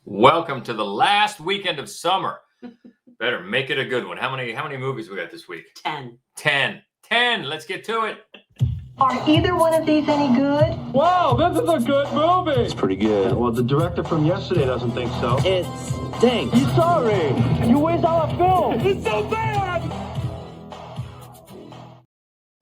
Welcome to the last weekend of summer. Better make it a good one. How many movies we got this week? 10. 10. Let's get to it. Are either one of these any good? Wow, this is a good movie. It's pretty good. Well, the director from yesterday doesn't think so. It stinks. He's sorry. You waste our film. It's so bad.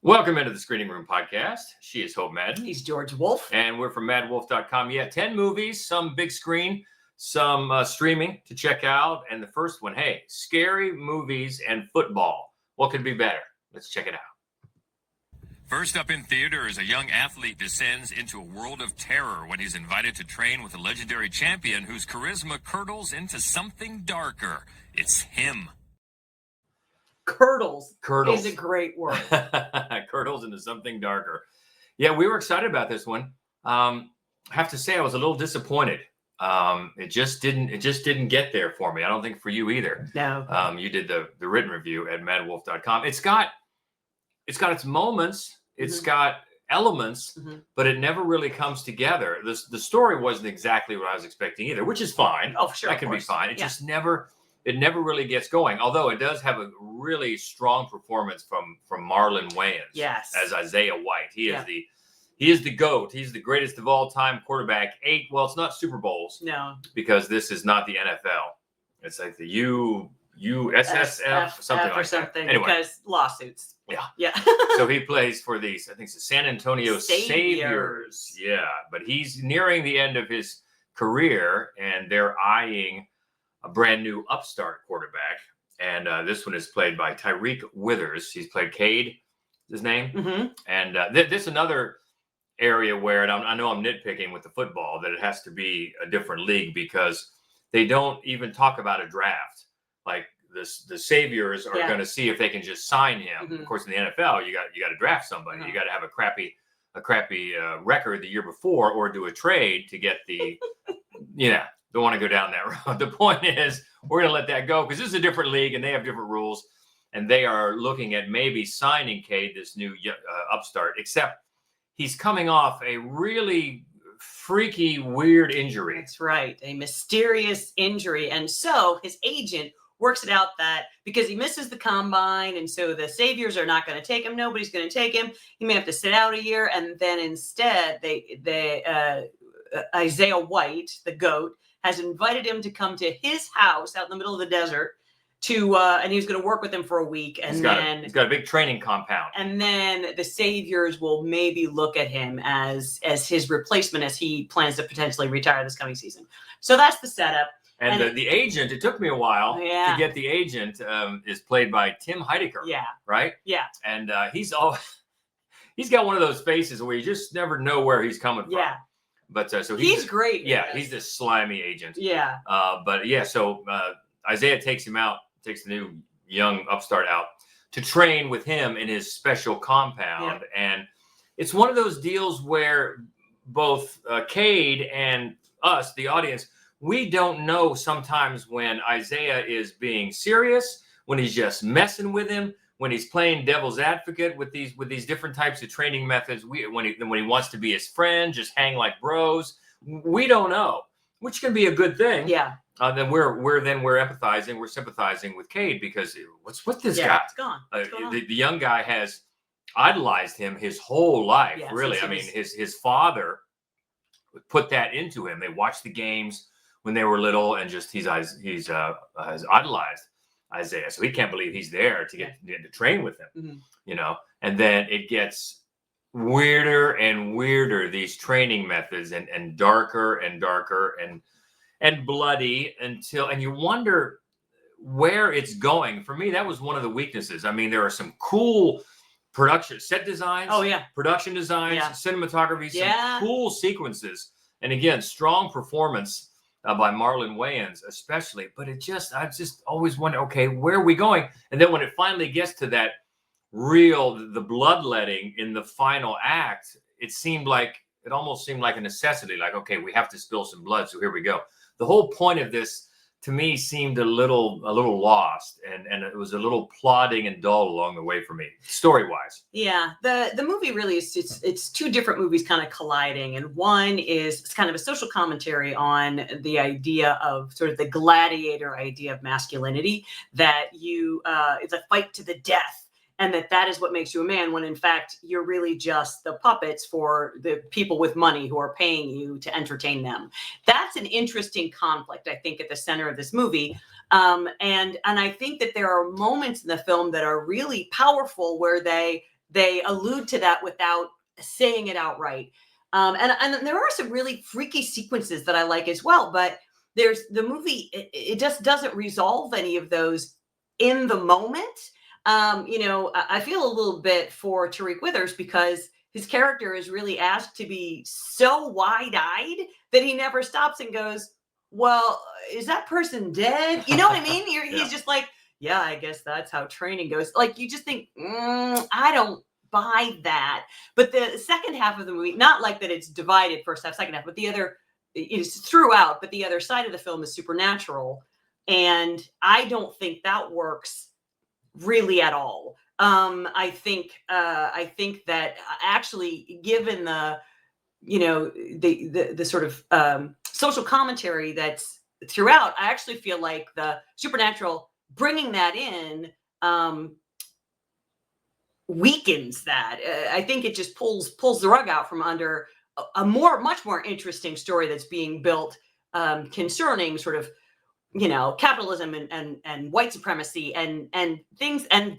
Welcome into the Screening Room Podcast. She is Hope Madden. He's George Wolf. And we're from MaddWolf.com. Yeah, 10 movies, some big screen, some streaming to check out. And the first one, hey, scary movies and football. What could be better? Let's check it out. First up in theaters, a young athlete descends into a world of terror when he's invited to train with a legendary champion whose charisma curdles into something darker. It's him. Curdles. Curdles. Is a great word. Curdles into something darker. Yeah, we were excited about this one. I have to say I was a little disappointed. It just didn't get there for me. I don't think for you either. No. You did the written review at MaddWolf.com. It's got its moments. It's got elements, but it never really comes together. The story wasn't exactly what I was expecting either, which is fine. Oh, sure. That can be fine. It just never really gets going. Although it does have a really strong performance from Marlon Wayans. Yes. As Isaiah White. He is the GOAT. He's the greatest of all time quarterback. It's not Super Bowls. No. Because this is not the NFL. It's like the USSF, something like that. Anyway. Because lawsuits. Yeah. So he plays for these, I think it's the San Antonio Saviors. Yeah. But he's nearing the end of his career, and they're eyeing a brand new upstart quarterback. And this one is played by Tyreek Withers. He's played Cade, his name. And this is another area where, and I know I'm nitpicking with the football, that it has to be a different league because they don't even talk about a draft. Like the Saviors are going to see if they can just sign him. Of course, in the NFL, you got to draft somebody. You got to have a crappy record the year before, or do a trade to get the, don't want to go down that road. The point is, we're going to let that go because this is a different league and they have different rules, and they are looking at maybe signing Cade, this new upstart, except he's coming off a really freaky, weird injury. That's right. A mysterious injury. And so his agent works it out that because he misses the combine, and so the Saviors are not going to take him, nobody's going to take him, he may have to sit out a year, and then instead Isaiah White, the GOAT, has invited him to come to his house out in the middle of the desert and he was going to work with him for a week. And he's got a big training compound. And then the Saviors will maybe look at him as his replacement as he plans to potentially retire this coming season. So that's the setup. And the agent, it took me a while to get the agent, is played by Tim Heidecker. Yeah. Right? Yeah. And he's got one of those faces where you just never know where he's coming from. Yeah. But so he's great. Yeah, he's this slimy agent. Yeah. So Isaiah takes the new young upstart out to train with him in his special compound. Yeah. And it's one of those deals where both Cade and us, the audience, we don't know sometimes when Isaiah is being serious, when he's just messing with him, when he's playing devil's advocate with these different types of training methods. When he wants to be his friend, just hang like bros. We don't know, which can be a good thing. Yeah. Then we're empathizing, we're sympathizing with Cade because what's with this guy? It's gone. The young guy has idolized him his whole life. Yes, really. I mean, his father put that into him. They watched the games when they were little, and just he's has idolized Isaiah, so he can't believe he's there to get to train with him. And then it gets weirder and weirder, these training methods, and darker and darker and bloody and you wonder where it's going. For me, that was one of the weaknesses. I mean, there are some cool production set designs. Oh yeah. Production designs, cinematography, some cool sequences, and again, strong performance by Marlon Wayans, especially. But I just always wonder, okay, where are we going? And then when it finally gets to that the bloodletting in the final act, it almost seemed like a necessity. Like, okay, we have to spill some blood, so here we go. The whole point of this to me seemed a little lost, and it was a little plodding and dull along the way for me, story wise. Yeah, the movie really is it's two different movies kind of colliding, and one is it's kind of a social commentary on the idea of sort of the gladiator idea of masculinity, that you it's a fight to the death, and that is what makes you a man, when in fact you're really just the puppets for the people with money who are paying you to entertain them. That's an interesting conflict, I think, at the center of this movie. And I think that there are moments in the film that are really powerful where they allude to that without saying it outright. And there are some really freaky sequences that I like as well, but there's the movie, it just doesn't resolve any of those in the moment. I feel a little bit for Tariq Withers because his character is really asked to be so wide-eyed that he never stops and goes, well, is that person dead? You know what I mean? He's just like, yeah, I guess that's how training goes. Like, you just think, I don't buy that. But the second half of the movie, not like that it's divided first half, second half, but the other is throughout, but the other side of the film is supernatural. And I don't think that works really at all. I think that actually, given the the sort of social commentary that's throughout, I actually feel like the supernatural bringing that in weakens that. I think it just pulls the rug out from under a much more interesting story that's being built concerning sort of capitalism and white supremacy and things and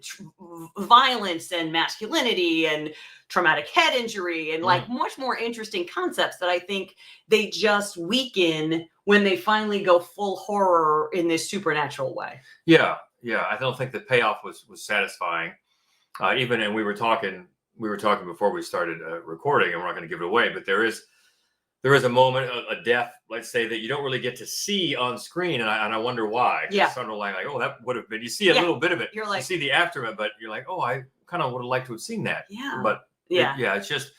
violence and masculinity and traumatic head injury and like much more interesting concepts that I think they just weaken when they finally go full horror in this supernatural way. Yeah. I don't think the payoff was satisfying. And we were talking before we started recording, and we're not going to give it away, but there is a moment, a death, let's say, that you don't really get to see on screen, and I wonder why. Yeah. It's sort of like, oh, that would have been. You see a little bit of it. You're like, you see the aftermath, but you're like, oh, I kind of would have liked to have seen that. Yeah. But it's just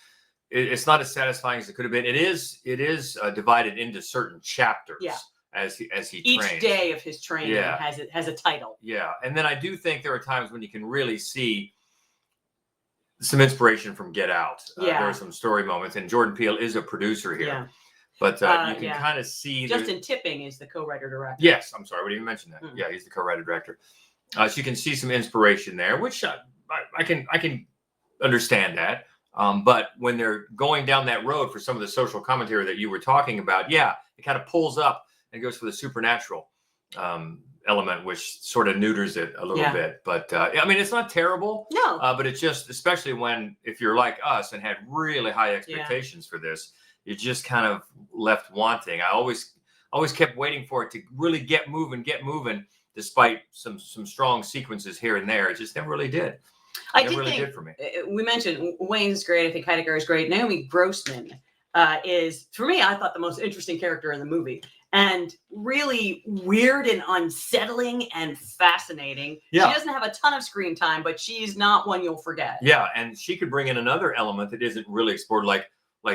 it's not as satisfying as it could have been. It is divided into certain chapters. Yeah. As he each trains. day of his training has a title. Yeah, and then I do think there are times when you can really see some inspiration from Get Out. There are some story moments, and Jordan Peele is a producer here. Yeah. But you can kind of see... Justin Tipping is the co-writer-director. Yes, I'm sorry, we didn't even mention that. Yeah, he's the co-writer-director. So you can see some inspiration there, which I can understand that. But when they're going down that road for some of the social commentary that you were talking about, it kind of pulls up and goes for the supernatural element, which sort of neuters it a little bit. But I mean, it's not terrible. No. But it's just, especially if you're like us and had really high expectations for this, you're just kind of left wanting. I always kept waiting for it to really get moving, despite some strong sequences here and there. It just never really did. It really did for me. We mentioned Wayne's great. I think Heidegger is great. Naomi Grossman is, for me, I thought the most interesting character in the movie. And really weird and unsettling and fascinating. Yeah. She doesn't have a ton of screen time, but she's not one you'll forget. Yeah, and she could bring in another element that isn't really explored, like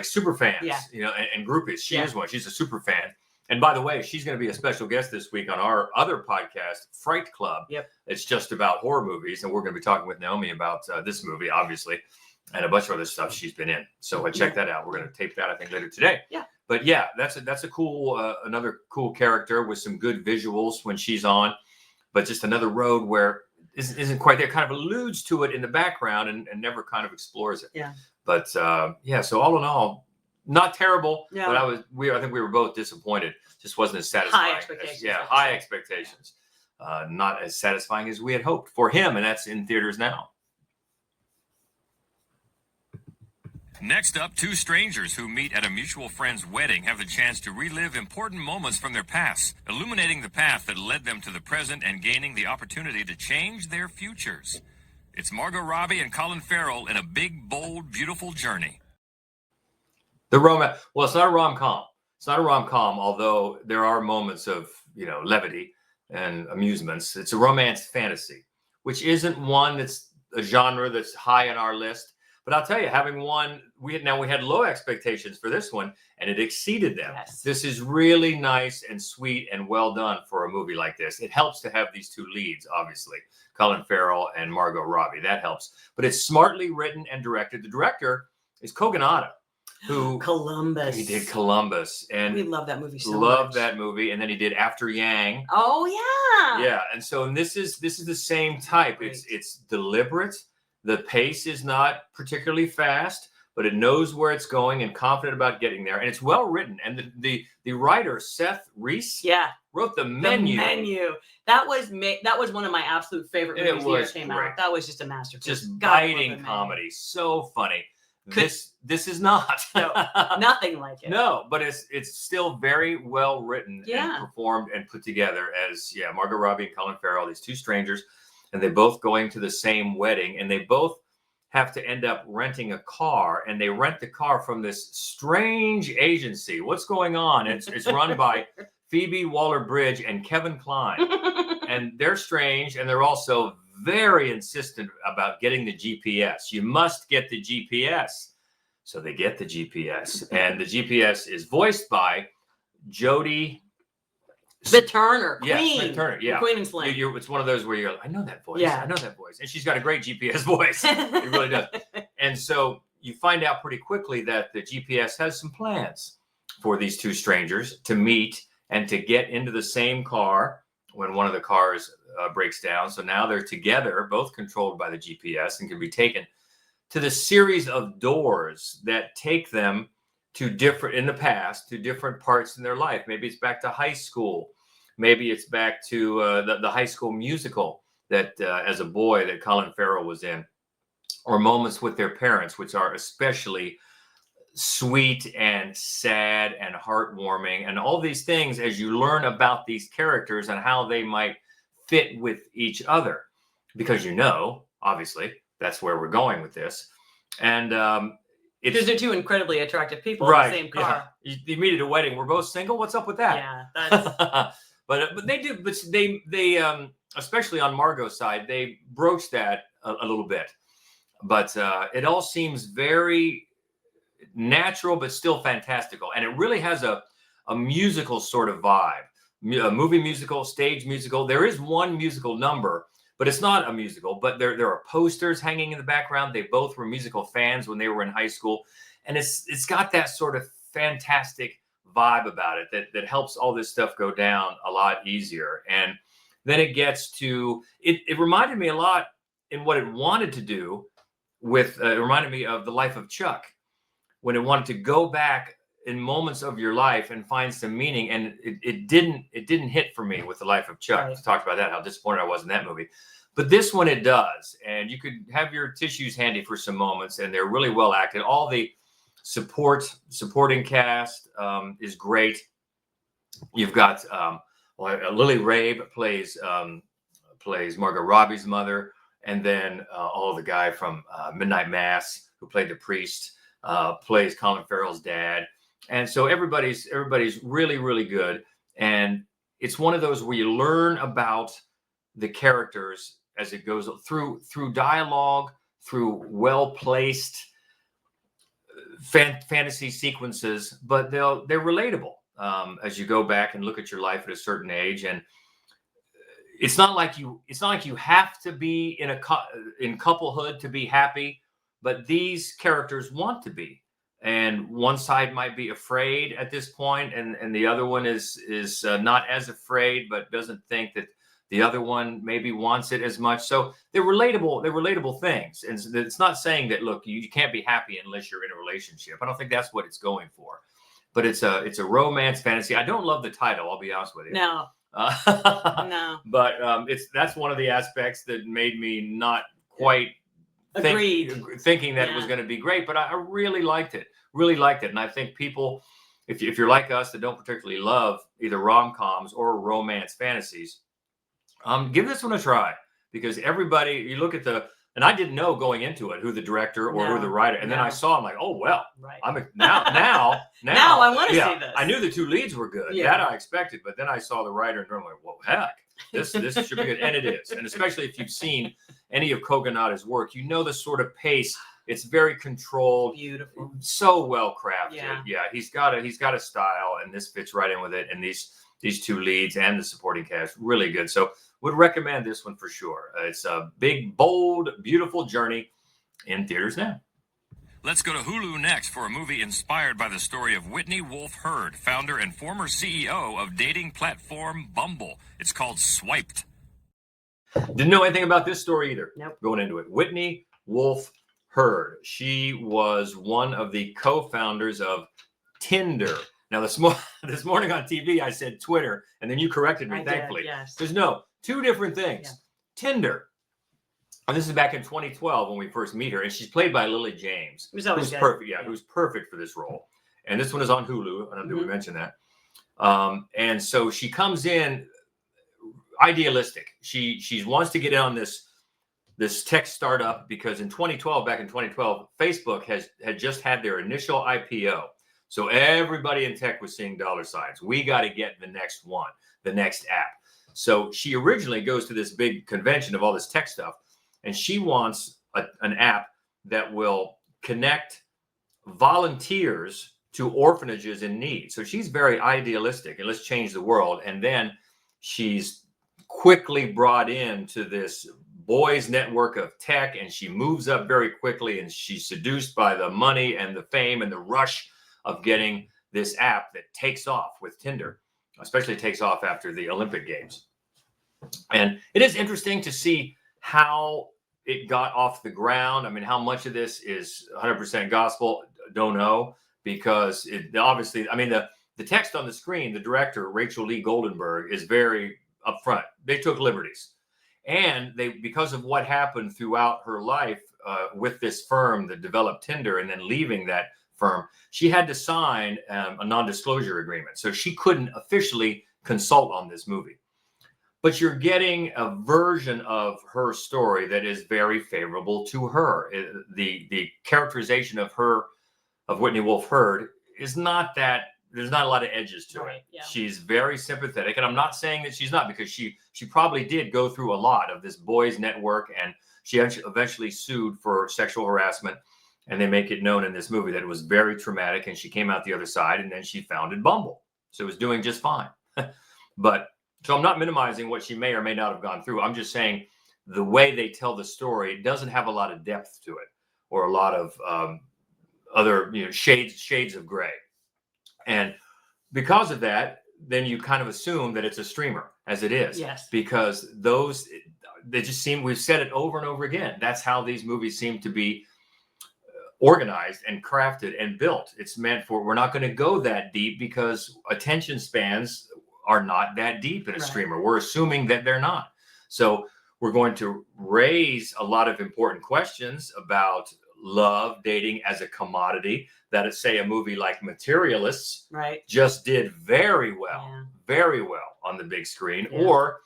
super fans, and groupies. She is one. She's a super fan. And by the way, she's going to be a special guest this week on our other podcast, Fright Club. Yep. It's just about horror movies, and we're going to be talking with Naomi about this movie, obviously, and a bunch of other stuff she's been in. So check that out. We're going to tape that, I think, later today. Yeah. But that's a cool, another cool character with some good visuals when she's on, but just another road where isn't quite there. Kind of alludes to it in the background and never kind of explores it. Yeah. But so all in all, not terrible. No. But I think we were both disappointed. Just wasn't as satisfying. High expectations. High expectations. Not as satisfying as we had hoped for him, and that's in theaters now. Next up, two strangers who meet at a mutual friend's wedding have the chance to relive important moments from their past, illuminating the path that led them to the present and gaining the opportunity to change their futures. It's Margot Robbie and Colin Farrell in a big, bold, beautiful journey. It's not a rom-com. It's not a rom-com, although there are moments of, levity and amusements. It's a romance fantasy, which isn't one that's a genre that's high on our list. But I'll tell you, having won, we had low expectations for this one, and it exceeded them. Yes. This is really nice and sweet and well done for a movie like this. It helps to have these two leads, obviously, Colin Farrell and Margot Robbie. That helps. But it's smartly written and directed. The director is Kogonada, who Columbus. he did Columbus, and we love that movie so love much. that movie. And then he did After Yang. Oh yeah. Yeah, and so this is the same type. Right. It's deliberate. The pace is not particularly fast, but it knows where it's going and confident about getting there. And it's well written. And the writer Seth Reese wrote the menu. The Menu. That was one of my absolute favorite movies that ever came out. That was just a masterpiece. Just God, biting comedy. So funny. This is not. No, nothing like it. No, but it's still very well written and performed and put together as Margot Robbie and Colin Farrell, these two strangers, and they both going to the same wedding, and they both have to end up renting a car, and they rent the car from this strange agency. What's going on? It's run by Phoebe Waller-Bridge and Kevin Kline, and they're strange, and they're also very insistent about getting the GPS. You must get the GPS. So they get the GPS, and the GPS is voiced by Jodie Turner. Yes, Queen. Turner. Yeah, Queen and Slim. It's one of those where you're like, I know that voice. Yeah. I know that voice, and she's got a great GPS voice. It really does. And so you find out pretty quickly that the GPS has some plans for these two strangers to meet and to get into the same car when one of the cars breaks down. So now they're together, both controlled by the GPS, and can be taken to the series of doors that take them to different parts in their life. Maybe it's back to high school. Maybe it's back to the High School Musical that as a boy that Colin Farrell was in, or moments with their parents, which are especially sweet and sad and heartwarming, and all these things as you learn about these characters and how they might fit with each other, because obviously that's where we're going with this. And because they're two incredibly attractive people right, in the same car. Yeah. You meet at a wedding. We're both single. What's up with that? Yeah, that's... but they especially on Margot's side, they broach that a little bit. But it all seems very natural, but still fantastical. And it really has a musical sort of vibe. A movie musical, stage musical. There is one musical number, but it's not a musical. But there are posters hanging in the background. They both were musical fans when they were in high school. And it's got that sort of fantastic vibe about it that helps all this stuff go down a lot easier. And then it gets to, it reminded me a lot in what it wanted to do with, it reminded me of The Life of Chuck, when it wanted to go back in moments of your life and find some meaning. And it didn't hit for me with The Life of Chuck. Right. I talked about that, how disappointed I was in that movie. But this one, it does. And you could have your tissues handy for some moments, and they're really well acted. All the supporting cast is great. You've got Lily Rabe plays Margot Robbie's mother, and then the guy from Midnight Mass who played the priest plays Colin Farrell's dad. And so everybody's really, really good. And it's one of those where you learn about the characters as it goes through dialogue, through well-placed fantasy sequences, but they're relatable as you go back and look at your life at a certain age. And it's not like you have to be in couplehood to be happy, but these characters want to be. And one side might be afraid at this point, and the other one is not as afraid, but doesn't think that the other one maybe wants it as much. So they're relatable things. And it's not saying that, look, you can't be happy unless you're in a relationship. I don't think that's what it's going for. But it's a romance fantasy. I don't love the title, I'll be honest with you. No. No. But that's one of the aspects that made me not quite thinking that it was going to be great. But I really liked it. And I think people, if you're like us that don't particularly love either rom-coms or romance fantasies, give this one a try, because everybody, you look at and I didn't know going into it who the director or who the writer, and then I saw, I'm like, oh well, right. Now I want to see this. I knew the two leads were good. Yeah. That I expected, but then I saw the writer and I'm like, well, heck, this should be good, and it is. And especially if you've seen any of Kogonada's work, you know the sort of pace It's very controlled, Beautiful, so well crafted. Yeah. He's got a style, and this fits right in with it. And these two leads and the supporting cast, really good. So would recommend this one for sure. It's a big, bold, beautiful journey in theaters now. Let's go to Hulu next for a movie inspired by the story of Whitney Wolfe Herd, founder and former CEO of dating platform Bumble. It's called Swiped. Didn't know anything about this story either. Nope. Going into it. Whitney Wolfe Herd. She was one of the co-founders of Tinder. Now, this morning on TV, I said Twitter, and then you corrected me, thankfully. Yes. There's no, two different things. Yeah. Tinder. And this is back in 2012 when we first meet her, and she's played by Lily James. Who's always who's good. perfect. Yeah, who's perfect for this role. And this one is on Hulu. I don't know if we mentioned that. And so she comes in idealistic. She wants to get in on this tech startup because back in 2012, Facebook had just had their initial IPO. So everybody in tech was seeing dollar signs. We got to get the next one, the next app. So she originally goes to this big convention of all this tech stuff, and she wants an app that will connect volunteers to orphanages in need. So she's very idealistic, and let's change the world. And then she's quickly brought into this boys network of tech, and she moves up very quickly, and she's seduced by the money and the fame and the rush of getting this app that takes off with Tinder, especially takes off after the Olympic Games. And it is interesting to see how it got off the ground. I mean, how much of this is 100% gospel, don't know, because it obviously, I mean, the text on the screen, the director, Rachel Lee Goldenberg, is very upfront. They took liberties. And because of what happened throughout her life with this firm that developed Tinder and then leaving that firm, she had to sign a non-disclosure agreement. So she couldn't officially consult on this movie. But you're getting a version of her story that is very favorable to her. The characterization of Whitney Wolfe Herd is not that, there's not a lot of edges to it. Yeah. She's very sympathetic. And I'm not saying that she's not, because she probably did go through a lot of this boys network, and she eventually sued for sexual harassment. And they make it known in this movie that it was very traumatic, and she came out the other side, and then she founded Bumble. So it was doing just fine. So I'm not minimizing what she may or may not have gone through. I'm just saying the way they tell the story doesn't have a lot of depth to it, or a lot of other shades of gray. And because of that, then you kind of assume that it's a streamer, as it is. Yes. Because they just seem, we've said it over and over again, that's how these movies seem to be organized and crafted and built. It's meant for, we're not going to go that deep because attention spans are not that deep in a streamer. We're assuming that they're not. So we're going to raise a lot of important questions about love, dating as a commodity, that say a movie like Materialists just did very well on the big screen, or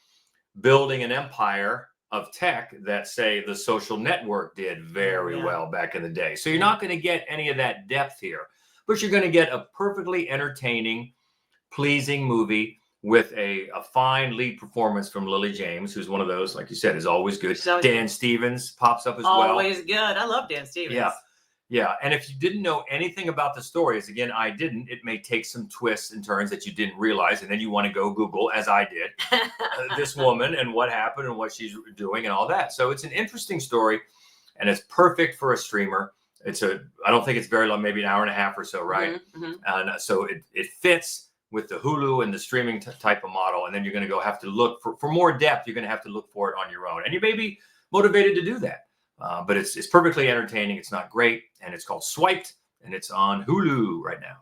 building an empire of tech that, say, The Social Network did very well back in the day. So you're not going to get any of that depth here, but you're going to get a perfectly entertaining, pleasing movie with a fine lead performance from Lily James, who's one of those, like you said, is always good. Dan Stevens pops up as well. Always good. I love Dan Stevens. Yeah. And if you didn't know anything about the story, as again, I didn't, it may take some twists and turns that you didn't realize. And then you want to go Google, as I did, this woman and what happened and what she's doing and all that. So it's an interesting story, and it's perfect for a streamer. I don't think it's very long, maybe an hour and a half or so, right? Mm-hmm. And so it fits with the Hulu and the streaming type of model. And then you're going to have to look for more depth. You're going to have to look for it on your own. And you may be motivated to do that. But it's perfectly entertaining. It's not great. And it's called Swiped. And it's on Hulu right now.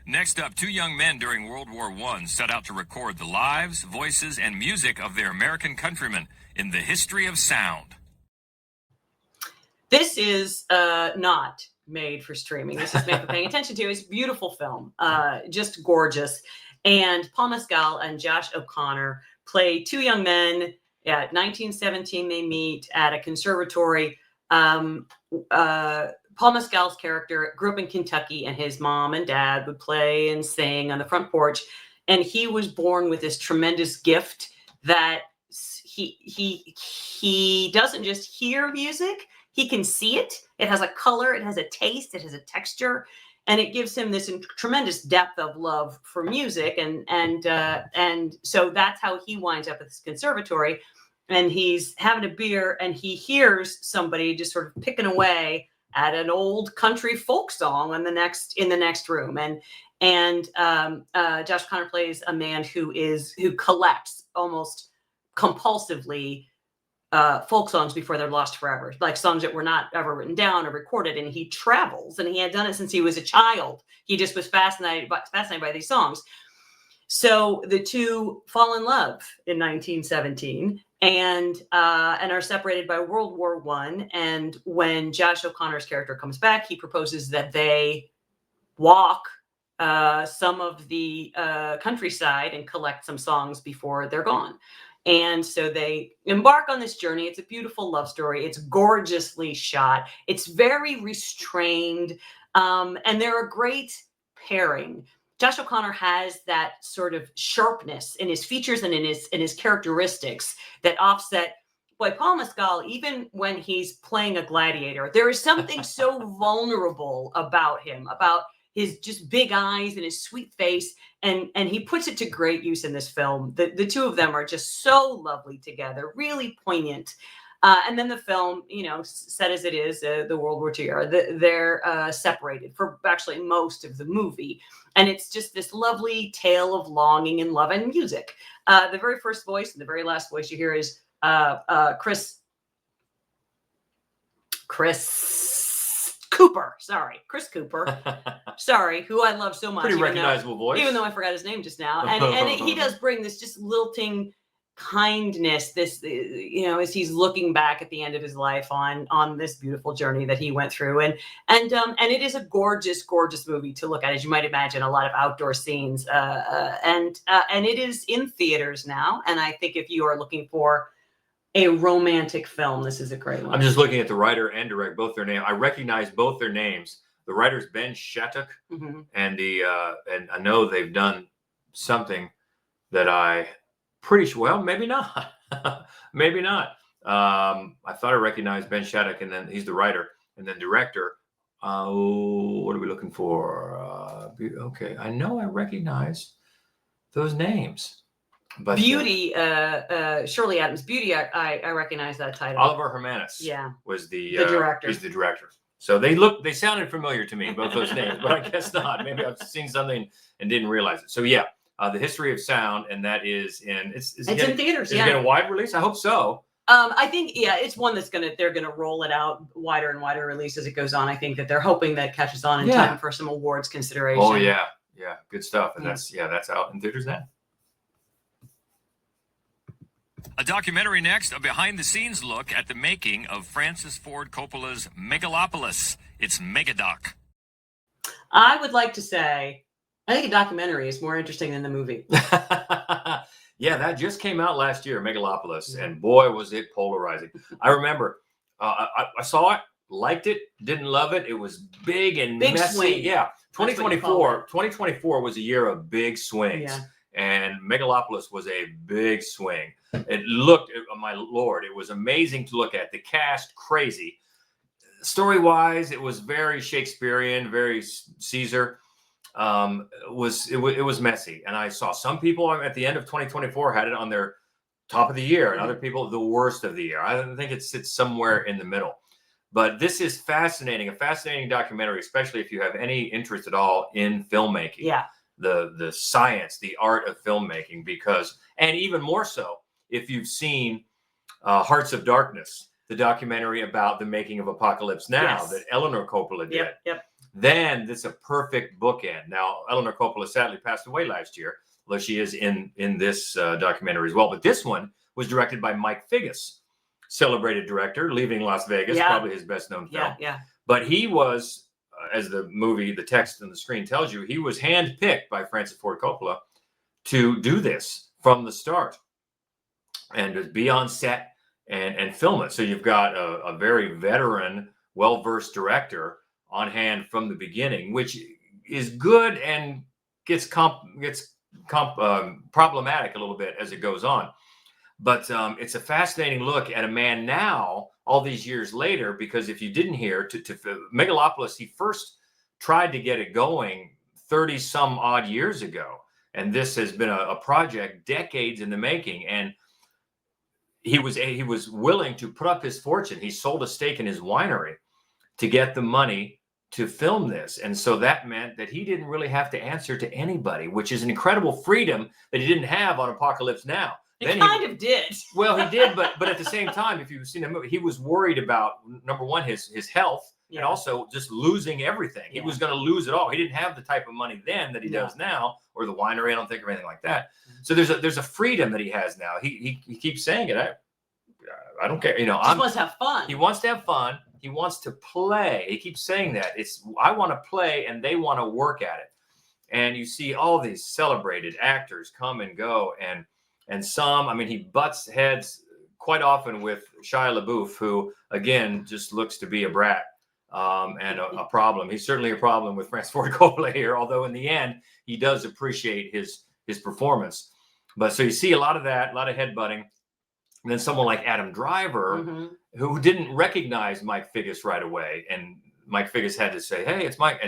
Next up, two young men during World War I set out to record the lives, voices, and music of their American countrymen in the history of sound. This is not made for streaming. This is made for paying attention to. It's a beautiful film, just gorgeous. And Paul Mescal and Josh O'Connor play two young men. At 1917, they meet at a conservatory. Paul Mescal's character grew up in Kentucky, and his mom and dad would play and sing on the front porch. And he was born with this tremendous gift that he doesn't just hear music. he can see it. It has a color, it has a taste, it has a texture, and it gives him this tremendous depth of love for music. And so that's how he winds up at this conservatory. And he's having a beer, and he hears somebody just sort of picking away at an old country folk song in the next room. And Josh Connor plays a man who collects almost compulsively folk songs before they're lost forever, like songs that were not ever written down or recorded. And he travels, and he had done it since he was a child. He just was fascinated by these songs. So the two fall in love in 1917 and are separated by World War I. And when Josh O'Connor's character comes back, he proposes that they walk some of the countryside and collect some songs before they're gone. And so they embark on this journey. It's a beautiful love story. It's gorgeously shot. It's very restrained. And they're a great pairing. Josh O'Connor has that sort of sharpness in his features and in his characteristics that offset. Boy, Paul Mescal, even when he's playing a gladiator, there is something so vulnerable about him, about his just big eyes and his sweet face. And he puts it to great use in this film. The two of them are just so lovely together, really poignant. And then the film, set as it is, the World War II era, they're separated for actually most of the movie. And it's just this lovely tale of longing and love and music. The very first voice and the very last voice you hear is Chris Cooper. Chris Cooper. Sorry, who I love so much. Pretty recognizable voice. Even though I forgot his name just now. And he does bring this just lilting kindness, this, as he's looking back at the end of his life on this beautiful journey that he went through. And it is a gorgeous, gorgeous movie to look at, as you might imagine, a lot of outdoor scenes. And it is in theaters now. And I think if you are looking for a romantic film, this is a great one. I'm just looking at the writer and director, both their names. I recognize both their names. The writer's Ben Shattuck, and and I know they've done something that I pretty sure. Well, maybe not. Maybe not. I thought I recognized Ben Shattuck, and then he's the writer and then director. What are we looking for? Okay, I know I recognize those names. But Beauty, Shirley Adams. Beauty, I recognize that title. Oliver Hermanus, was the director. He's the director. So they sounded familiar to me, both those names, but I guess not. Maybe I've seen something and didn't realize it. So yeah, The History of Sound, and that is it's in theaters. Is it getting a wide release? I hope so. I think it's one they're gonna roll it out wider and wider release as it goes on. I think that they're hoping that catches on in time for some awards consideration. Oh yeah, good stuff, and that's out in theaters now. A documentary next, a behind-the-scenes look at the making of Francis Ford Coppola's Megalopolis. It's Megadoc. I would like to say, I think a documentary is more interesting than the movie. Yeah, that just came out last year, Megalopolis, and boy, was it polarizing. I remember I saw it, liked it, didn't love it. It was big and messy. Swing. Yeah, 2024 was a year of big swings. Yeah. And Megalopolis was a big swing. It looked, oh my Lord, it was amazing to look at. The cast, crazy. Story-wise, it was very Shakespearean, very Caesar. It was messy. And I saw some people at the end of 2024 had it on their top of the year, and other people the worst of the year. I think it sits somewhere in the middle. But this is fascinating, a fascinating documentary, especially if you have any interest at all in filmmaking. Yeah. The science, the art of filmmaking, and even more so if you've seen Hearts of Darkness, the documentary about the making of Apocalypse Now that Eleanor Coppola did. Yep. Then it's a perfect bookend. Now, Eleanor Coppola sadly passed away last year, although she is in this documentary as well. But this one was directed by Mike Figgis, celebrated director, Leaving Las Vegas, probably his best known film. Yeah. But he was, as the movie, the text on the screen tells you, he was handpicked by Francis Ford Coppola to do this from the start and to be on set and film it. So you've got a very veteran, well-versed director on hand from the beginning, which is good and gets problematic a little bit as it goes on. But it's a fascinating look at a man now, all these years later, because if you didn't hear, to Megalopolis, he first tried to get it going 30 some odd years ago. And this has been a project decades in the making. And he was willing to put up his fortune. He sold a stake in his winery to get the money to film this. And so that meant that he didn't really have to answer to anybody, which is an incredible freedom that he didn't have on Apocalypse Now. He kind of did. Well, he did, but at the same time, if you've seen the movie, he was worried about, number one, his health, and also just losing everything. He was going to lose it all. He didn't have the type of money then that he does now, or the winery, I don't think, or anything like that. So there's a freedom that he has now. He keeps saying it. I don't care. You know, he wants to have fun. He wants to have fun. He wants to play. He keeps saying that. I want to play, and they want to work at it. And you see all these celebrated actors come and go, and some, I mean, he butts heads quite often with Shia LaBeouf, who, again, just looks to be a brat and a problem. He's certainly a problem with Francis Ford Coppola here, although in the end, he does appreciate his performance. But so you see a lot of that, a lot of headbutting. And then someone like Adam Driver, who didn't recognize Mike Figgis right away. And Mike Figgis had to say, hey, it's Mike.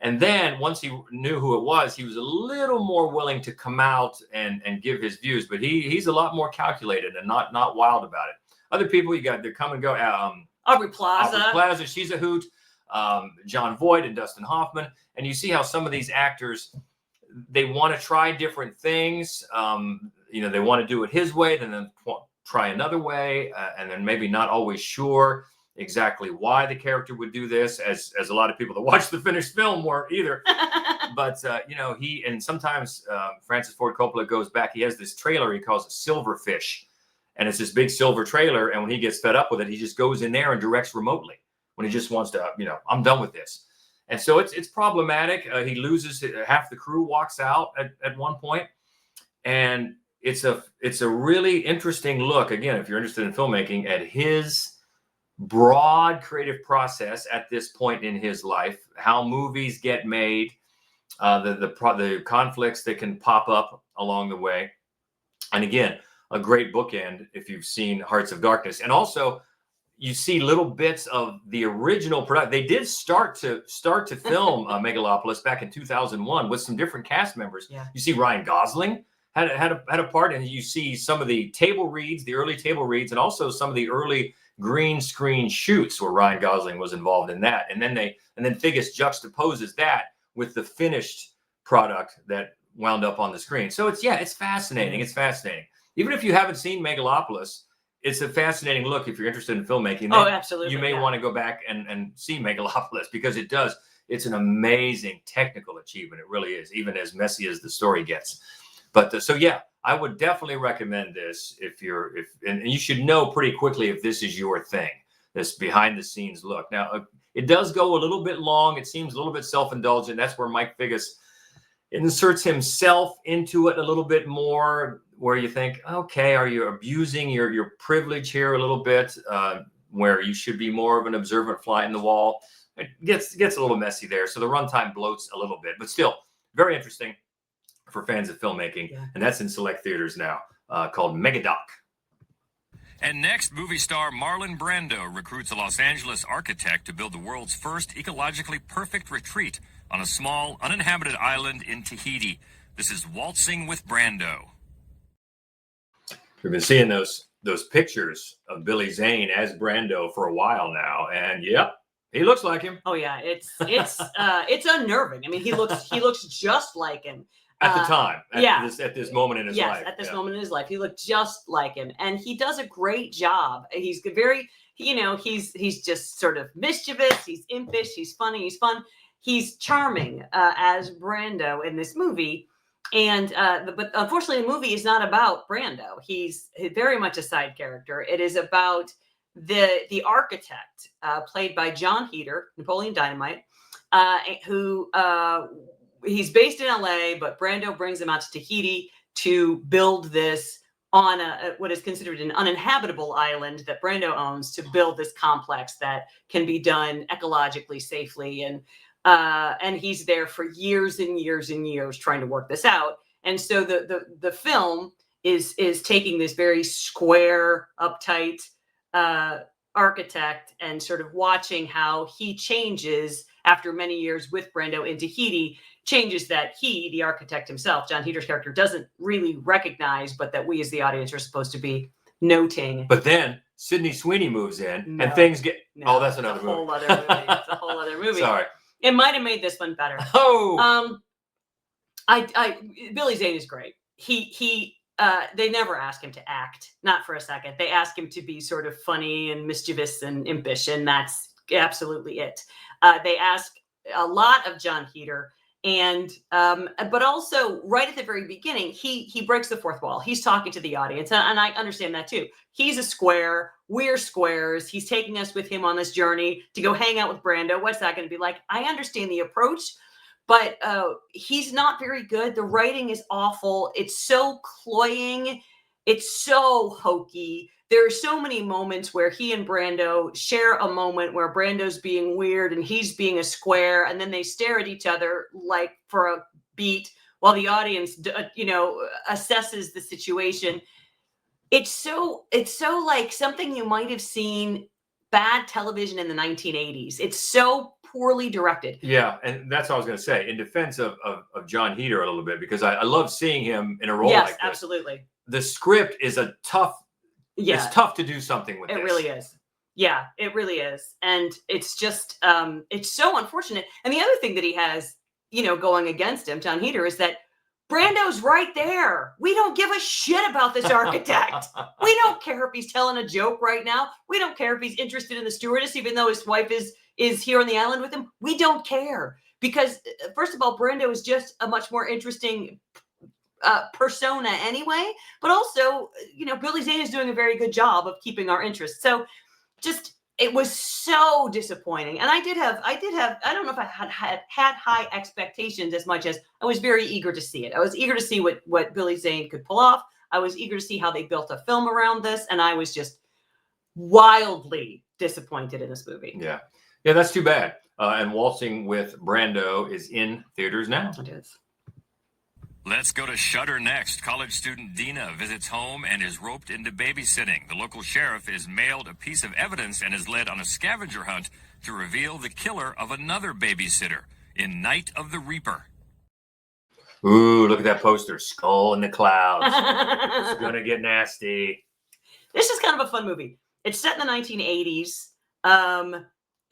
And then once he knew who it was, he was a little more willing to come out and give his views. But he's a lot more calculated and not wild about it. Other people, they come and go. Aubrey Plaza, she's a hoot. Jon Voight and Dustin Hoffman. And you see how some of these actors, they want to try different things. They want to do it his way, then try another way, and then maybe not always sure exactly why the character would do this, as a lot of people that watch the finished film weren't either. But sometimes Francis Ford Coppola goes back. He has this trailer he calls it Silverfish, and it's this big silver trailer. And when he gets fed up with it, he just goes in there and directs remotely when he just wants to, I'm done with this. And so it's problematic. He loses half the crew, walks out at one point, and it's a really interesting look, again, if you're interested in filmmaking, at his broad creative process at this point in his life, how movies get made, the conflicts that can pop up along the way. And again, a great bookend if you've seen Hearts of Darkness. And also you see little bits of the original production. They did start to film Megalopolis back in 2001 with some different cast members. Yeah. You see Ryan Gosling had a part, and you see some of the early table reads, and also some of the early green screen shoots where Ryan Gosling was involved in that. And then Figgis juxtaposes that with the finished product that wound up on the screen. So it's fascinating. It's fascinating. Even if you haven't seen Megalopolis, it's a fascinating look if you're interested in filmmaking. Oh, absolutely. You may want to go back and see Megalopolis, because it's an amazing technical achievement. It really is, even as messy as the story gets. But I would definitely recommend this and you should know pretty quickly if this is your thing, this behind the scenes look. Now, it does go a little bit long. It seems a little bit self-indulgent. That's where Mike Figgis inserts himself into it a little bit more, where you think, okay, are you abusing your privilege here a little bit, where you should be more of an observant fly in the wall? It gets a little messy there. So the runtime bloats a little bit, but still very interesting for fans of filmmaking. Yeah. And that's in select theaters now, called Megadoc. And next, movie star Marlon Brando recruits a Los Angeles architect to build the world's first ecologically perfect retreat on a small, uninhabited island in Tahiti. This is Walzing with Brando. We've been seeing those pictures of Billy Zane as Brando for a while now, and yep, he looks like him. Oh yeah, it's unnerving. I mean, he looks just like him. At the time, at this moment in his life. Yes, at this moment in his life, he looked just like him, and he does a great job. He's very, he's just sort of mischievous. He's impish. He's funny. He's fun. He's charming as Brando in this movie, and but unfortunately, the movie is not about Brando. He's very much a side character. It is about the architect played by John Heder, Napoleon Dynamite, who. He's based in LA, but Brando brings him out to Tahiti to build this on what is considered an uninhabitable island that Brando owns, to build this complex that can be done ecologically safely. And he's there for years and years and years trying to work this out. And so the film is taking this very square, uptight architect and sort of watching how he changes after many years with Brando in Tahiti, changes that he, the architect himself, John Heater's character, doesn't really recognize, but that we as the audience are supposed to be noting. But then Sydney Sweeney moves in and things get... Oh, that's another movie. Whole other movie. It's a whole other movie. Sorry. It might have made this one better. Oh! Billy Zane is great. They never ask him to act, not for a second. They ask him to be sort of funny and mischievous and impish, and that's absolutely it. They ask a lot of John Heater, and but also right at the very beginning, he breaks the fourth wall. He's talking to the audience, and I understand that too. He's a square. We're squares. He's taking us with him on this journey to go hang out with Brando. What's that going to be like? I understand the approach. But he's not very good. The writing is awful. It's so cloying. It's so hokey. There are so many moments where he and Brando share a moment where Brando's being weird and he's being a square, and then they stare at each other like for a beat while the audience, assesses the situation. It's so like something you might have seen bad television in the 1980s. It's so poorly directed. Yeah, and that's what I was going to say. In defense of John Heater a little bit, because I love seeing him in a role like this. Yes, absolutely. The script is a tough... Yeah. It's tough to do something with it. It really is. Yeah, it really is. And it's just, it's so unfortunate. And the other thing that he has, going against him, John Heater, is that Brando's right there. We don't give a shit about this architect. We don't care if he's telling a joke right now. We don't care if he's interested in the stewardess, even though his wife is here on the island with him. We don't care. Because, first of all, Brando is just a much more interesting persona anyway, but also, Billy Zane is doing a very good job of keeping our interest. So just, it was so disappointing. And I don't know if I had high expectations as much as I was very eager to see it. I was eager to see what Billy Zane could pull off. I was eager to see how they built a film around this. And I was just wildly disappointed in this movie. Yeah. Yeah, that's too bad. And Waltzing with Brando is in theaters now. It is. Let's go to Shudder next. College student Dina visits home and is roped into babysitting. The local sheriff is mailed a piece of evidence and is led on a scavenger hunt to reveal the killer of another babysitter in Night of the Reaper. Ooh, look at that poster. Skull in the clouds. It's going to get nasty. This is kind of a fun movie. It's set in the 1980s.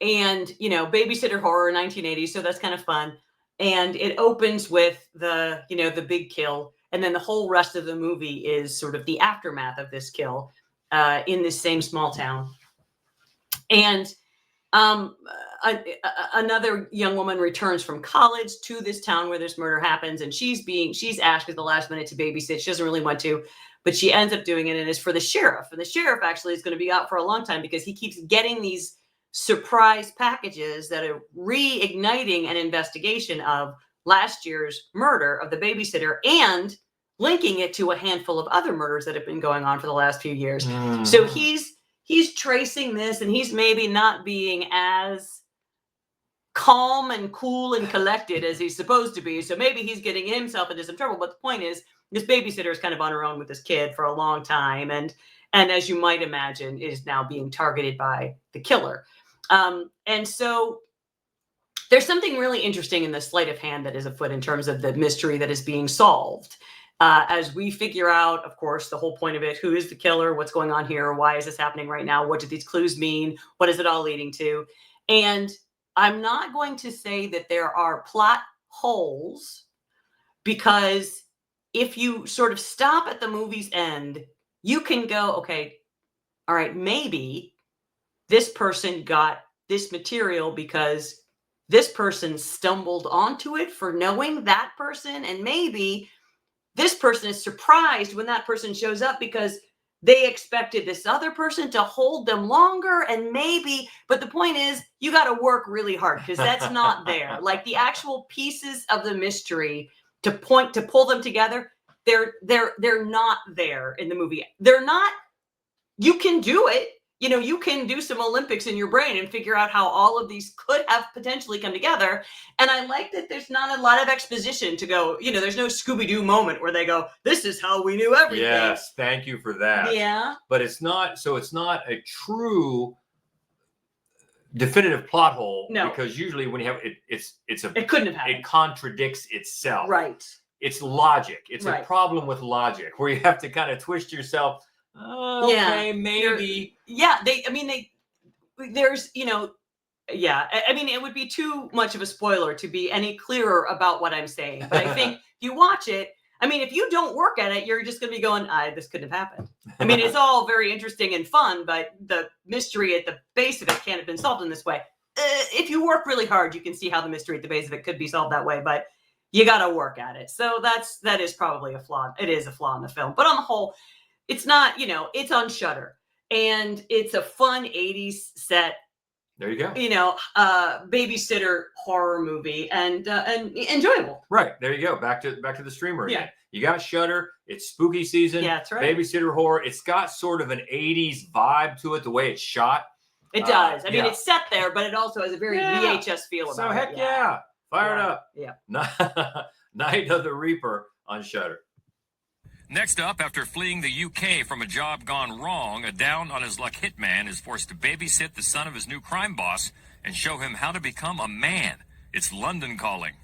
And, babysitter horror 1980s. So that's kind of fun. And it opens with the big kill. And then the whole rest of the movie is sort of the aftermath of this kill in this same small town. And another young woman returns from college to this town where this murder happens. And she's asked at the last minute to babysit. She doesn't really want to, but she ends up doing it. And it's for the sheriff. And the sheriff actually is going to be out for a long time because he keeps getting these surprise packages that are reigniting an investigation of last year's murder of the babysitter and linking it to a handful of other murders that have been going on for the last few years. So he's tracing this, and he's maybe not being as calm and cool and collected as he's supposed to be. So maybe he's getting himself into some trouble. But the point is, this babysitter is kind of on her own with this kid for a long time. And as you might imagine, is now being targeted by the killer. And so there's something really interesting in the sleight of hand that is afoot in terms of the mystery that is being solved. As we figure out, of course, the whole point of it, who is the killer, what's going on here, why is this happening right now, what do these clues mean, what is it all leading to? And I'm not going to say that there are plot holes, because if you sort of stop at the movie's end, you can go, okay, all right, maybe this person got this material because this person stumbled onto it for knowing that person. And maybe this person is surprised when that person shows up because they expected this other person to hold them longer. And maybe, but the point is, you got to work really hard because that's not there. Like the actual pieces of the mystery to pull them together, they're not there in the movie. They're not, you can do it. you can do some Olympics in your brain and figure out how all of these could have potentially come together. And I like that there's not a lot of exposition to go, there's no Scooby-Doo moment where they go, this is how we knew everything. Yes, thank you for that. Yeah. But it's not a true definitive plot hole. No. Because usually when you have it couldn't have happened. It contradicts itself. Right. It's logic. It's Right. a problem with logic where you have to kind of twist yourself. Oh, okay, maybe. There's, it would be too much of a spoiler to be any clearer about what I'm saying. But I think if you watch it, if you don't work at it, you're just going to be going, this couldn't have happened. It's all very interesting and fun, but the mystery at the base of it can't have been solved in this way. If you work really hard, you can see how the mystery at the base of it could be solved that way, but you got to work at it. So that is probably a flaw. It is a flaw in the film. But on the whole, it's not, it's on Shudder. And it's a fun 80s set. There you go. Babysitter horror movie and enjoyable. Right. There you go. Back to the streamer again. Yeah. You got Shudder. It's spooky season. Yeah, that's right. Babysitter horror. It's got sort of an 80s vibe to it, the way it's shot. It does. It's set there, but it also has a very VHS feel about it. So heck yeah. Fire it up. Yeah. Night of the Reaper on Shudder. Next up, after fleeing the UK from a job gone wrong, a down-on-his-luck hitman is forced to babysit the son of his new crime boss and show him how to become a man. It's London Calling.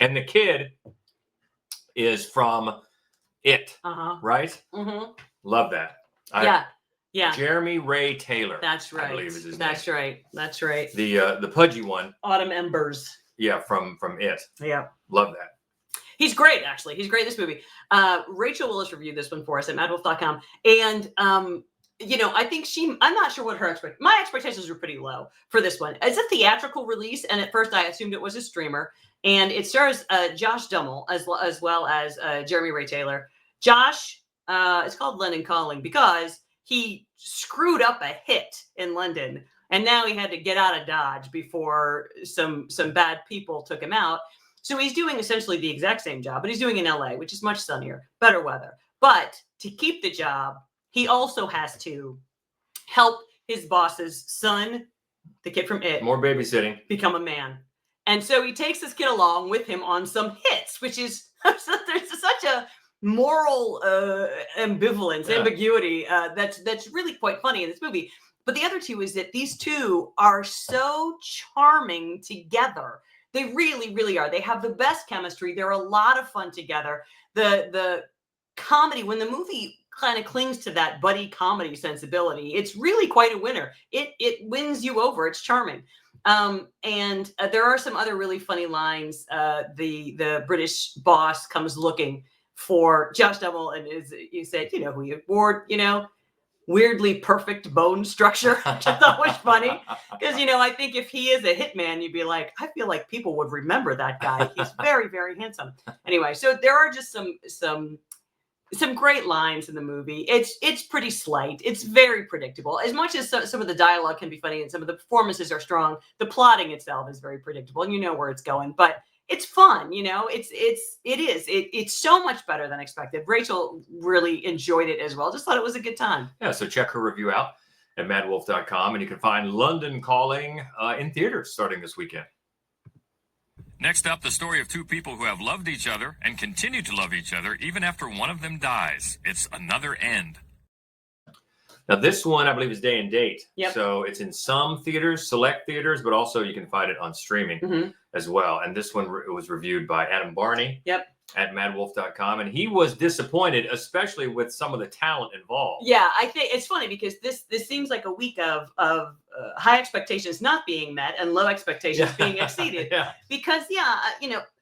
And the kid is from It, right? Mm-hmm. Love that. Yeah. Jeremy Ray Taylor. That's right. I believe is his That's name. right. That's right. The pudgy one. Autumn Embers. Yeah, from It. Yeah. Love that. He's great, actually. He's great in this movie. Rachel Willis reviewed this one for us at MaddWolf.com. And, I think I'm not sure what my expectations were pretty low for this one. It's a theatrical release. And at first I assumed it was a streamer. And it stars Josh Duhamel as well as Jeremy Ray Taylor. Josh, it's called London Calling because he screwed up a hit in London. And now he had to get out of Dodge before some bad people took him out. So he's doing essentially the exact same job, but he's doing in LA, which is much sunnier, better weather. But to keep the job, he also has to help his boss's son, the kid from It, more babysitting, become a man. And so he takes this kid along with him on some hits, which is there's such a moral ambiguity that's really quite funny in this movie. But the other two is that these two are so charming together. They really, really are. They have the best chemistry. They're a lot of fun together. The comedy, when the movie kind of clings to that buddy comedy sensibility, it's really quite a winner. It wins you over. It's charming. And there are some other really funny lines. The British boss comes looking for Josh Duhamel and you said, who you bored, weirdly perfect bone structure, which is always funny. Because, I think if he is a hitman, you'd be like, I feel like people would remember that guy. He's very, very handsome. Anyway, so there are just some great lines in the movie. It's pretty slight. It's very predictable. As much as some of the dialogue can be funny and some of the performances are strong, the plotting itself is very predictable and you know where it's going. But it's fun, it's so much better than expected. Rachel really enjoyed it as well. Just thought it was a good time. Yeah, so check her review out at MaddWolf.com, and you can find London Calling in theaters starting this weekend. Next up, the story of two people who have loved each other and continue to love each other even after one of them dies. It's Another End. Now, this one, I believe, is day and date. Yep. So it's in some theaters, select theaters, but also you can find it on streaming as well. And this one was reviewed by Adam Barney at MaddWolf.com. And he was disappointed, especially with some of the talent involved. Yeah, I think it's funny because this seems like a week of high expectations not being met and low expectations being exceeded. Because,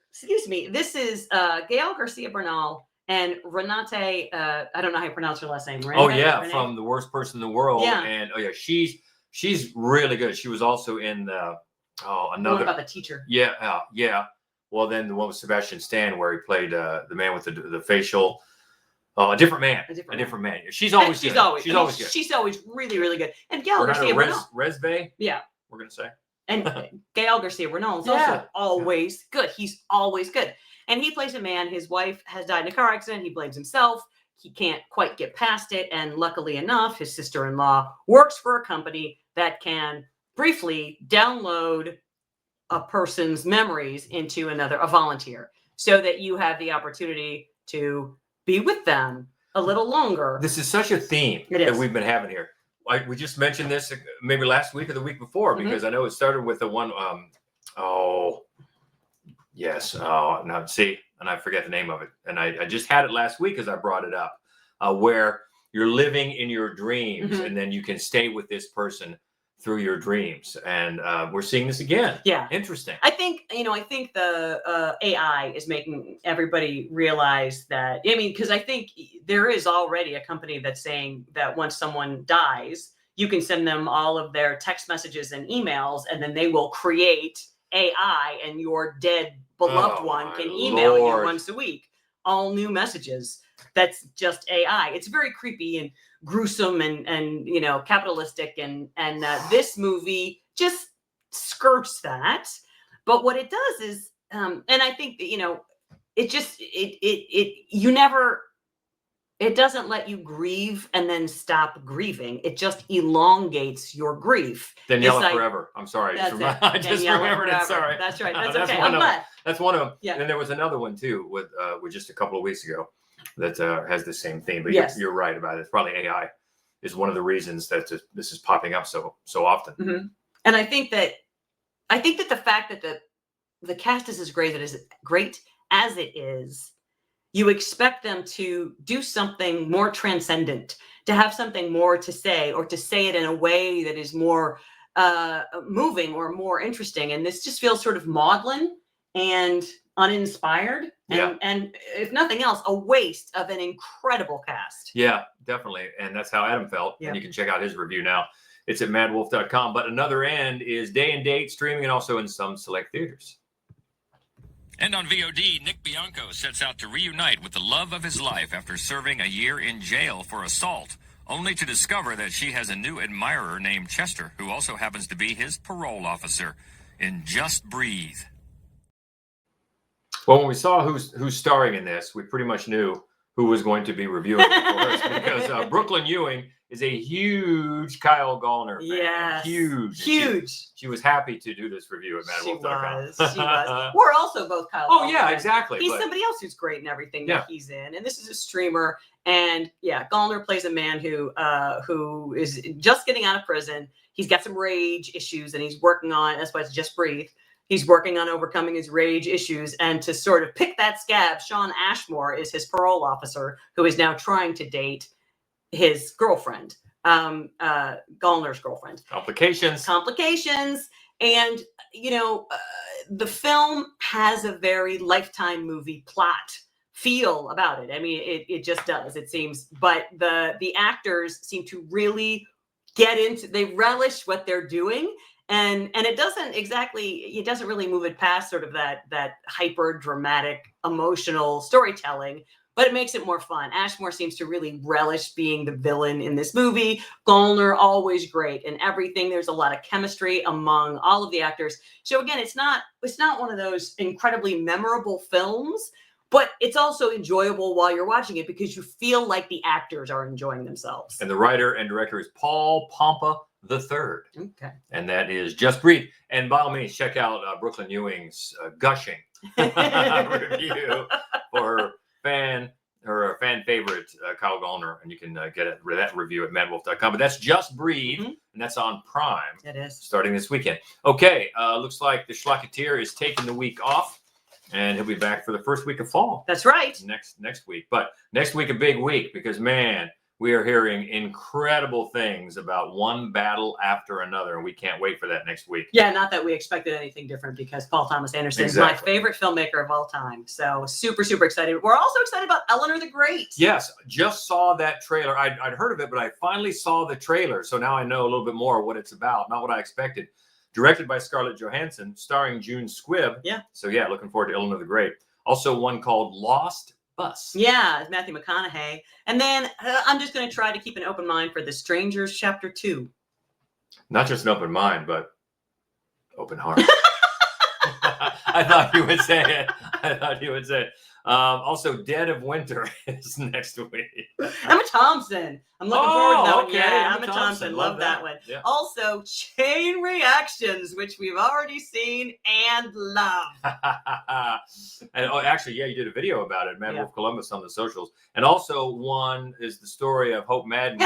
excuse me, this is Gael Garcia Bernal and Renate, I don't know how you pronounce her last name. Renate? From The Worst Person in the World. Yeah. And she's really good. She was also in another one about the teacher. Yeah. Well, then the one with Sebastian Stan where he played the man with the facial. A different man. She's always good. She's always good. She's always really, really good. And Gael Garcia Bernal. Resvay? Yeah. We're gonna say. And Gael Garcia Bernal is also always good. He's always good. And he plays a man. His wife has died in a car accident. He blames himself. he can't quite get past it. And luckily enough, his sister-in-law works for a company that can briefly download a person's memories into a volunteer, so that you have the opportunity to be with them a little longer. This is such a theme that we've been having here. We just mentioned this maybe last week or the week before, because I know it started with the one, now see, and I forget the name of it. And I just had it last week as I brought it up, where you're living in your dreams and then you can stay with this person through your dreams. And we're seeing this again. Yeah. Interesting. I think the AI is making everybody realize that, because I think there is already a company that's saying that once someone dies, you can send them all of their text messages and emails, and then they will create AI, and your dead beloved one can email you once a week, all new messages. That's just AI. It's very creepy and gruesome and capitalistic, and this movie just skirts that. But what it does is, and I think that, it doesn't let you grieve and then stop grieving. It just elongates your grief. Daniela Forever. I'm sorry. I just remembered it. Sorry. That's right. That's okay. I'm glad. That's one of them. Yeah. And there was another one too with just a couple of weeks ago that has the same theme. But yes, you're right about it. It's probably AI is one of the reasons that this is popping up so often. Mm-hmm. And I think that the fact that the cast is as great as it is, you expect them to do something more transcendent, to have something more to say, or to say it in a way that is more moving or more interesting. And this just feels sort of maudlin and uninspired. And if nothing else, a waste of an incredible cast. Yeah, definitely. And that's how Adam felt. Yeah. And you can check out his review now. It's at MaddWolf.com. But Another End is day and date streaming, and also in some select theaters. And on VOD, Nick Bianco sets out to reunite with the love of his life after serving a year in jail for assault, only to discover that she has a new admirer named Chester, who also happens to be his parole officer. In Just Breathe. Well, when we saw who's starring in this, we pretty much knew who was going to be reviewing it for us, because Brooklyn Ewing is a huge Kyle Gallner fan. Yeah, huge. She was happy to do this review at MaddWolf.com. She was. We're also both Kyle. Oh Gallner yeah, fans. exactly. He's somebody else who's great in everything that he's in, and this is a streamer. And yeah, Gallner plays a man who is just getting out of prison. He's got some rage issues, and he's working on. That's why it's Just Breathe. He's working on overcoming his rage issues, and to sort of pick that scab, Sean Ashmore is his parole officer, who is now trying to date his girlfriend, Gallner's girlfriend. Complications. And, the film has a very Lifetime movie plot feel about it. I mean, it just does, it seems. But the actors seem to really they relish what they're doing. And it doesn't really move it past sort of that hyper dramatic emotional storytelling, but it makes it more fun. Ashmore seems to really relish being the villain in this movie. Gallner, always great in everything. There's a lot of chemistry among all of the actors. So again, it's not one of those incredibly memorable films, but it's also enjoyable while you're watching it because you feel like the actors are enjoying themselves. And the writer and director is Paul Pompa III. Okay. And that is Just Breathe. And by all means, check out Brooklyn Ewing's gushing review for her fan favorite, Kyle Gallner. And you can get that review at MaddWolf.com. But that's Just Breathe, and that's on Prime. It is. Starting this weekend. Okay, looks like the Schlocketeer is taking the week off, and he'll be back for the first week of fall. That's right. Next week. But next week, a big week, because, man, we are hearing incredible things about one battle after another, and we can't wait for that next week. Yeah, not that we expected anything different, because Paul Thomas Anderson is my favorite filmmaker of all time. So super, super excited. We're also excited about Eleanor the Great. Yes, just saw that trailer. I'd heard of it, but I finally saw the trailer, so now I know a little bit more what it's about. Not what I expected. Directed by Scarlett Johansson, starring June Squibb. Yeah. So yeah, looking forward to Eleanor the Great. Also one called Lost Bus. Yeah, it's Matthew McConaughey. And then I'm just going to try to keep an open mind for The Strangers Chapter 2. Not just an open mind, but open heart. I thought you would say it. Also, Dead of Winter is next week. Emma Thompson. I'm looking forward to that one. Okay. Yeah, Emma Emma Thompson. Love that one. Yeah. Also, Chain Reactions, which we've already seen and love. And actually, yeah, you did a video about it, MaddWolf Columbus on the socials. And also one is the story of Hope Madden.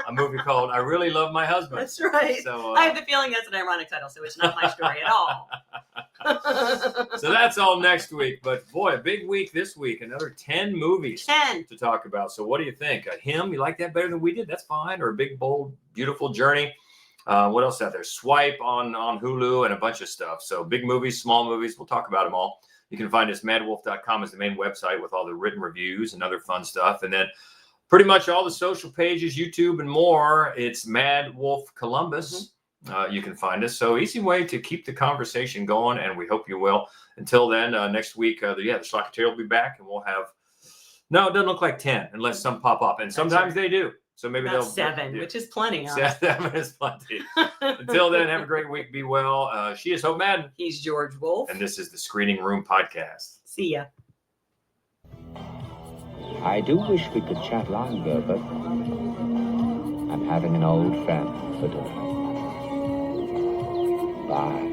A movie called I Really Love My Husband. That's right. So, I have the feeling that's an ironic title, so it's not my story at all. So that's all next week. But boy, a big week this week. Another 10 movies 10 to talk about. So what do you think? Him? You like that better than we did? That's fine. Or a Big, Bold, Beautiful Journey. What else out there? Swipe on Hulu and a bunch of stuff. So big movies, small movies. We'll talk about them all. You can find us MaddWolf.com as the main website with all the written reviews and other fun stuff. And then pretty much all the social pages, YouTube and more. It's MaddWolf Columbus. You can find us. So easy way to keep the conversation going, and we hope you will. Until then, next week, the Schlocketeer will be back, and we'll have, no, it doesn't look like 10 unless some pop up, and sometimes they do. So maybe about they'll 7, which is plenty. 7 is plenty. Until then, have a great week. Be well. She is Hope Madden. He's George Wolf. And this is the Screening Room Podcast. See ya. I do wish we could chat longer, but I'm having an old friend for dinner. Bye.